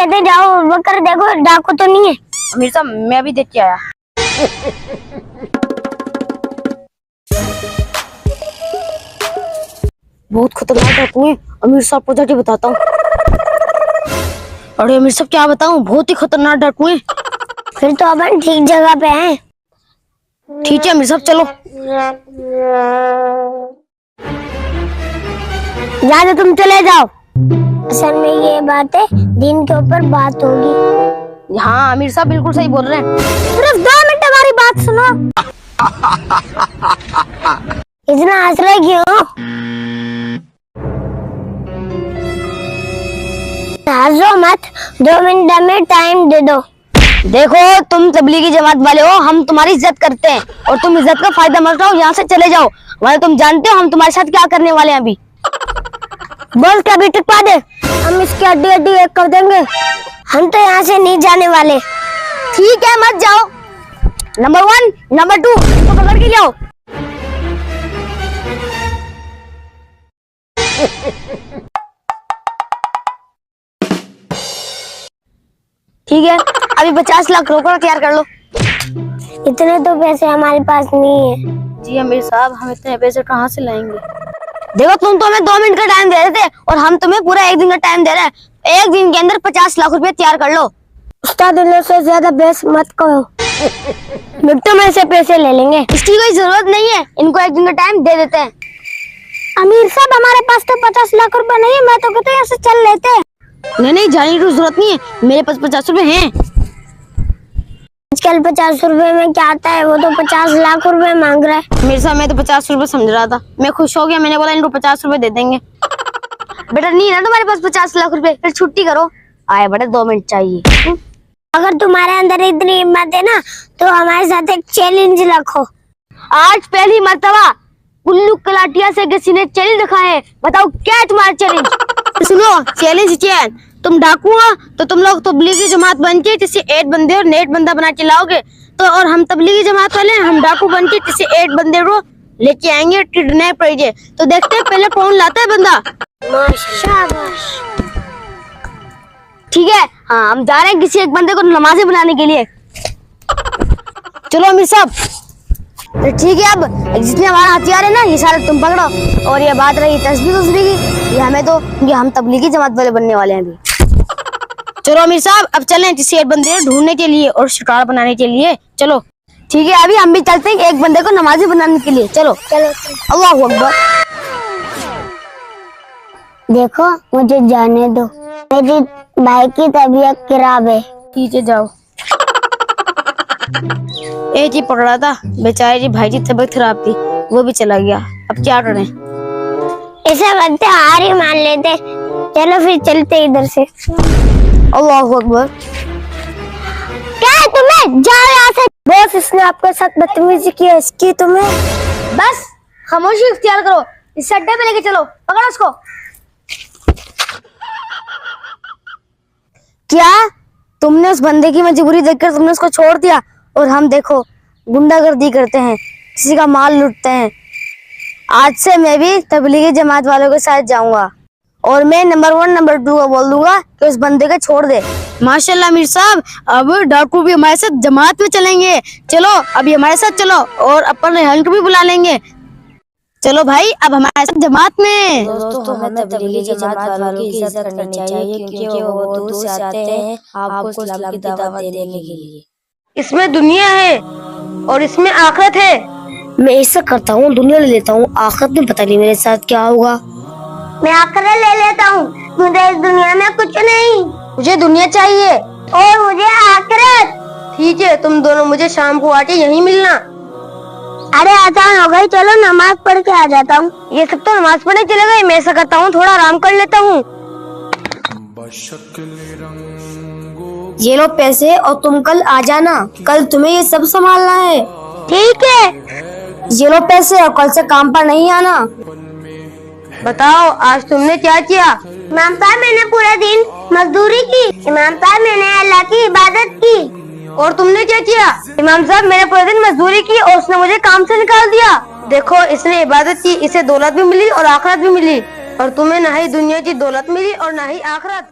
कहते जाओ बकर देखो डाकू तो नहीं है। अमीर साहब मैं अभी देख के आया। बहुत खतरनाक डाकू है। अमीर साहब को जाके बताता हूँ। अरे अमीर साहब क्या बताऊँ, बहुत ही खतरनाक डाकू है। फिर तो अपन ठीक जगह पे हैं। ठीक है अमीर साहब चलो। ज्यादा तुम चले जाओ। असल में ये बात है, दिन के ऊपर बात होगी। हाँ अमीर साहब बिल्कुल सही बोल रहे हैं। सिर्फ 2 मिनट हमारी बात सुनो। इतना हंस रहे क्यों? हंसो मत, 2 मिनट में टाइम दे दो। देखो तुम तबलीगी जमात वाले हो, हम तुम्हारी इज्जत करते हैं और तुम इज्जत का फायदा मत उठाओ, यहाँ से चले जाओ वरना तुम जानते हो हम तुम्हारे साथ क्या करने वाले हैं अभी। बोल के अभी टिकवा दे, हम इसकी हड्डी हड्डी एक कर देंगे। हम तो यहाँ से नहीं जाने वाले। ठीक है मत जाओ। नंबर 1 नंबर 2 इनको पकड़ के जाओ। ठीक है अभी 50 लाख रोकड़ा तैयार कर लो। इतने तो पैसे हमारे पास नहीं है। जी अमीर साहब हम इतने पैसे कहाँ से लाएंगे। देखो तुम तो हमें 2 मिनट का टाइम दे रहे थे और हम तुम्हें पूरा 1 दिन का टाइम दे रहे हैं। 1 दिन के अंदर 50 लाख रुपए तैयार कर लो। उस्ताद से ज्यादा बहस मत करो। मिनटों में से पैसे ले लेंगे। इसकी कोई जरूरत नहीं है, इनको 1 दिन का टाइम दे देते हैं। अमीर साहब हमारे पास तो 50 लाख रुपए नहीं है, मैं तो कहते यहाँ से चल लेते। नहीं जाने की जरूरत नहीं है, मेरे पास 50 रुपए हैं। आजकल 50 रुपए में क्या आता है, वो तो 50 लाख रुपए मांग रहा है। मेरे साथ मैं तो 50 रुपए समझ रहा था, मैं खुश हो गया। मैंने बोला इनको 50 रुपए दे देंगे। बेटा नहीं है ना तुम्हारे पास 50 लाख रुपए, फिर छुट्टी करो। आए बेटा 2 मिनट चाहिए। अगर तुम्हारे अंदर इतनी हिम्मत है ना तो हमारे साथ एक चैलेंज रखो। आज पहली मर्तबा कुल्लू कलाटिया से किसी ने चैलेंज रखा है, बताओ क्या है तुम्हारा चैलेंज। सुनो चैलेंज क्या है, तुम डाकू हो तो तुम लोग तबलीगी जमात बन के किसी 8 बंदे और नेट बंदा बना के लाओगे तो, और हम तबलीगी जमात वाले हम डाकू बन के किसी 8 बंदे को लेके आएंगे किडनैप करेंगे। तो देखते हैं पहले कौन लाता है बंदा। शाबाश। ठीक है हाँ हम जा रहे हैं किसी एक बंदे को नमाज़ी बनाने के लिए। चलो अमीर साहब तो ठीक है। अब जितने हमारा हथियार है ना ये सारे तुम पकड़ो। और ये बात रही तस्बीह तस्बीह की, ये हमें तो ये हम तबलीगी जमात वाले बनने वाले हैं अभी। चलो अमीर साहब अब चलें किसी एक बंदे को ढूंढने के लिए और शिकार बनाने के लिए। चलो ठीक है अभी हम भी चलते हैं एक बंदे को नमाज़ी बनाने के लिए। चलो चलो अल्लाहू अकबर। देखो मुझे जाने दो, मेरी भाई की तबीयत खराब है। ठीक है जाओ। एक जी पकड़ा था बेचारे जी भाई की तबीयत खराब थी, वो भी चला गया। अब क्या करें। ऐसा करते हार ही मान लेते। चलो फिर चलते इधर से। अल्लाहू अकबर। क्या है तुम्हें, जाओ यहाँ से। बॉस इसने आपके साथ बदतमीजी की है, इसकी तुम्हें। बस खामोशी इख्तियार करो, इस अड्डे पे लेके चलो, पकड़ो उसको। क्या तुमने उस बंदे की मजबूरी देखकर तुमने उसको छोड़ दिया और हम देखो गुंडागर्दी करते हैं, किसी का माल लूटते हैं। आज से मैं भी तबलीगी जमात वालों के साथ जाऊंगा और मैं नंबर 1 नंबर 2 को बोल दूंगा कि उस बंदे को छोड़ दे। माशाल्लाह अमीर साहब अब डाकू भी हमारे साथ जमात में चलेंगे। चलो अभी हमारे साथ चलो और अपन रेहान को भी बुला लेंगे। चलो भाई अब हमारे साथ जमात में। दोस्तों हमें तबलीगी जमात वालों की इज्जत करनी चाहिए क्योंकि वो दूर से आते हैं आपको इस्लाम की दावत देने के लिए। इसमें दुनिया है और इसमें आखिरत है। मैं ऐसा करता हूँ दुनिया ले लेता हूँ, आखिरत में पता नहीं मेरे साथ क्या होगा। मैं आखिरत ले लेता हूँ, मुझे इस दुनिया में कुछ नहीं। मुझे दुनिया चाहिए और मुझे आखिरत। ठीक है तुम दोनों मुझे शाम को आके यहीं मिलना। अरे आसान हो गई, चलो नमाज पढ़ के आ जाता हूँ। ये सब तो नमाज पढ़ने चले गए, मैं ऐसा करता हूँ थोड़ा आराम कर लेता हूँ। ये लो पैसे और तुम कल आ जाना, कल तुम्हें ये सब संभालना है। ठीक है। ये लो पैसे और कल से काम पर नहीं आना। बताओ आज तुमने क्या किया। इमाम साहब मैंने पूरा दिन मजदूरी की। इमाम साहब मैंने अल्लाह की इबादत की। और तुमने क्या किया। इमाम साहब मैंने पूरे दिन मजदूरी की और उसने मुझे काम से निकाल दिया। देखो इसने इबादत की, इसे दौलत भी मिली और आखिरत भी मिली और तुम्हें ना ही दुनिया की दौलत मिली और ना ही आखिरत।